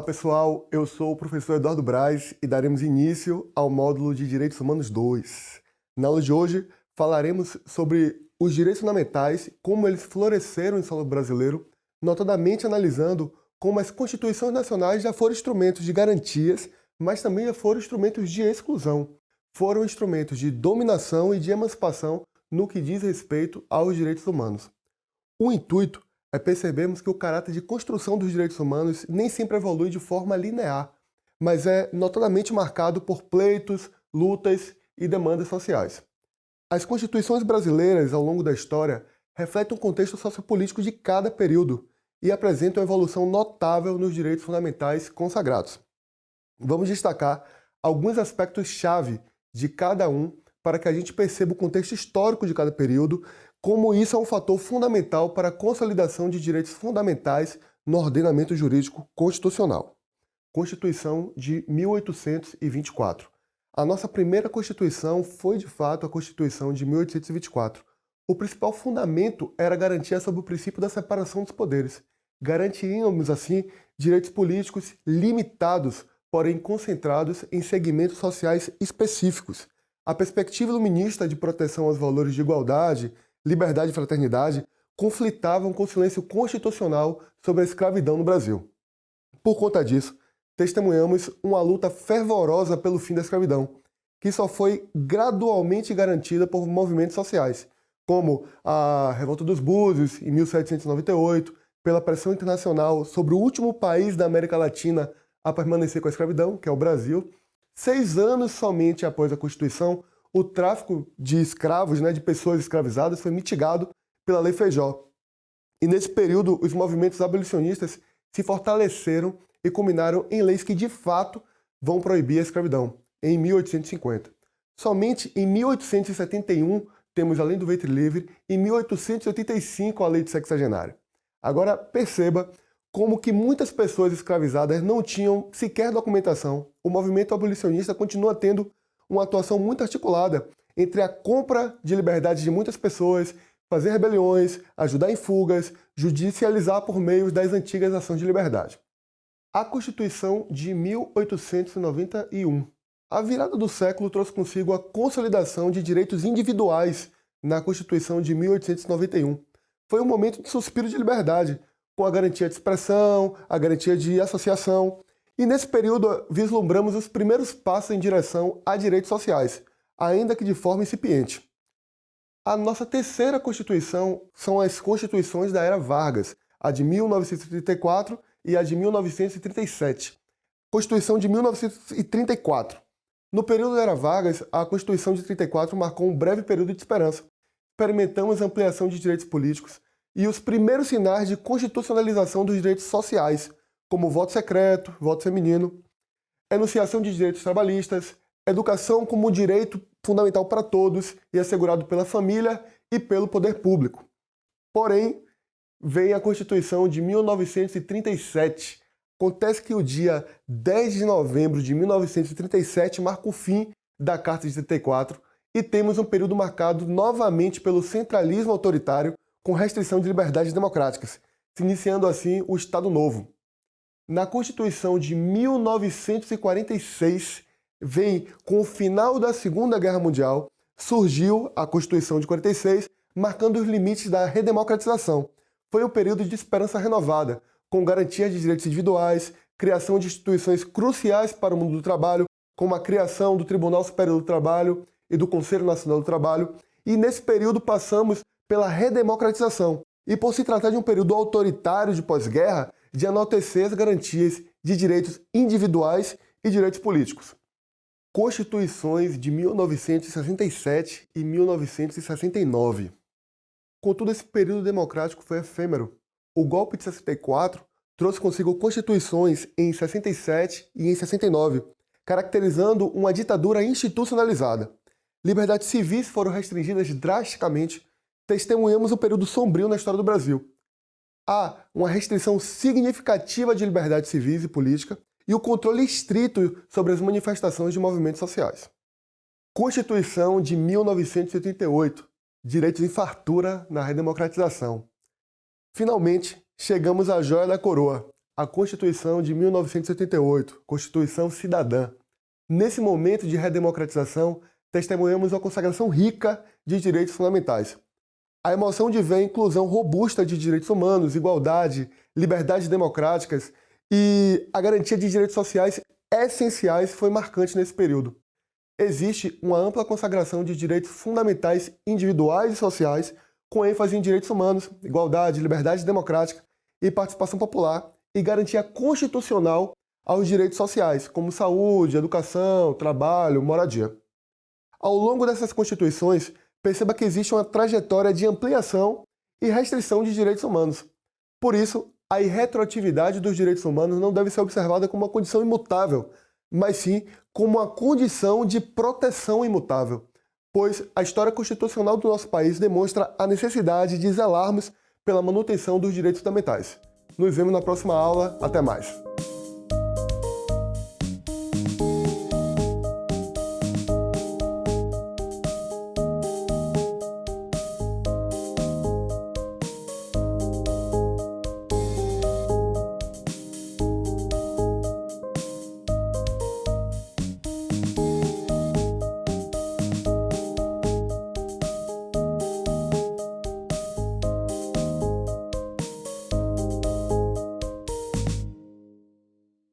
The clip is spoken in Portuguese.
Olá pessoal, eu sou o professor Eduardo Braz e daremos início ao módulo de Direitos Humanos 2. Na aula de hoje falaremos sobre os direitos fundamentais, como eles floresceram em solo brasileiro, notadamente analisando como as constituições nacionais já foram instrumentos de garantias, mas também já foram instrumentos de exclusão, foram instrumentos de dominação e de emancipação no que diz respeito aos direitos humanos. O intuito é percebermos que o caráter de construção dos direitos humanos nem sempre evolui de forma linear, mas é notadamente marcado por pleitos, lutas e demandas sociais. As constituições brasileiras, ao longo da história, refletem o contexto sociopolítico de cada período e apresentam uma evolução notável nos direitos fundamentais consagrados. Vamos destacar alguns aspectos-chave de cada um para que a gente perceba o contexto histórico de cada período, como isso é um fator fundamental para a consolidação de direitos fundamentais no ordenamento jurídico constitucional. Constituição de 1824. A nossa primeira Constituição foi, de fato, a Constituição de 1824. O principal fundamento era a garantia sobre o princípio da separação dos poderes. Garantíamos, assim, direitos políticos limitados, porém concentrados em segmentos sociais específicos. A perspectiva iluminista de proteção aos valores de igualdade, liberdade e fraternidade conflitavam com o silêncio constitucional sobre a escravidão no Brasil. Por conta disso, testemunhamos uma luta fervorosa pelo fim da escravidão, que só foi gradualmente garantida por movimentos sociais, como a Revolta dos Búzios, em 1798, pela pressão internacional sobre o último país da América Latina a permanecer com a escravidão, que é o Brasil. 6 anos somente após a Constituição, o tráfico de escravos, de pessoas escravizadas, foi mitigado pela Lei Feijó. E nesse período, os movimentos abolicionistas se fortaleceram e culminaram em leis que, de fato, vão proibir a escravidão, em 1850. Somente em 1871 temos a Lei do Ventre Livre e em 1885 a Lei de Sexagenária. Agora, perceba como que muitas pessoas escravizadas não tinham sequer documentação. O movimento abolicionista continua tendo uma atuação muito articulada entre a compra de liberdade de muitas pessoas, fazer rebeliões, ajudar em fugas, judicializar por meio das antigas ações de liberdade. A Constituição de 1891. A virada do século trouxe consigo a consolidação de direitos individuais na Constituição de 1891. Foi um momento de suspiro de liberdade, com a garantia de expressão, a garantia de associação. E nesse período vislumbramos os primeiros passos em direção a direitos sociais, ainda que de forma incipiente. A nossa terceira Constituição são as Constituições da Era Vargas, a de 1934 e a de 1937. Constituição de 1934. No período da Era Vargas, a Constituição de 34 marcou um breve período de esperança. Experimentamos a ampliação de direitos políticos e os primeiros sinais de constitucionalização dos direitos sociais, como voto secreto, voto feminino, enunciação de direitos trabalhistas, educação como direito fundamental para todos e assegurado pela família e pelo poder público. Porém, vem a Constituição de 1937. Acontece que o dia 10 de novembro de 1937 marca o fim da Carta de 34 e temos um período marcado novamente pelo centralismo autoritário com restrição de liberdades democráticas, se iniciando assim o Estado Novo. Na Constituição de 1946, vem com o final da Segunda Guerra Mundial, surgiu a Constituição de 46, marcando os limites da redemocratização. Foi um período de esperança renovada, com garantia de direitos individuais, criação de instituições cruciais para o mundo do trabalho, como a criação do Tribunal Superior do Trabalho e do Conselho Nacional do Trabalho. E nesse período passamos pela redemocratização. E por se tratar de um período autoritário de pós-guerra, de enaltecer as garantias de direitos individuais e direitos políticos. Constituições de 1967 e 1969. Contudo, esse período democrático foi efêmero. O golpe de 64 trouxe consigo constituições em 67 e em 69, caracterizando uma ditadura institucionalizada. Liberdades civis foram restringidas drasticamente. Testemunhamos um período sombrio na história do Brasil. Há uma restrição significativa de liberdade civis e política e o controle estrito sobre as manifestações de movimentos sociais. Constituição de 1988. Direitos em fartura na redemocratização. Finalmente, chegamos à joia da coroa, a Constituição de 1988, Constituição Cidadã. Nesse momento de redemocratização, testemunhamos uma consagração rica de direitos fundamentais. A emoção de ver a inclusão robusta de direitos humanos, igualdade, liberdades democráticas e a garantia de direitos sociais essenciais foi marcante nesse período. Existe uma ampla consagração de direitos fundamentais individuais e sociais, com ênfase em direitos humanos, igualdade, liberdade democrática e participação popular e garantia constitucional aos direitos sociais, como saúde, educação, trabalho, moradia. Ao longo dessas constituições, perceba que existe uma trajetória de ampliação e restrição de direitos humanos. Por isso, a irretroatividade dos direitos humanos não deve ser observada como uma condição imutável, mas sim como uma condição de proteção imutável, pois a história constitucional do nosso país demonstra a necessidade de zelarmos pela manutenção dos direitos fundamentais. Nos vemos na próxima aula. Até mais!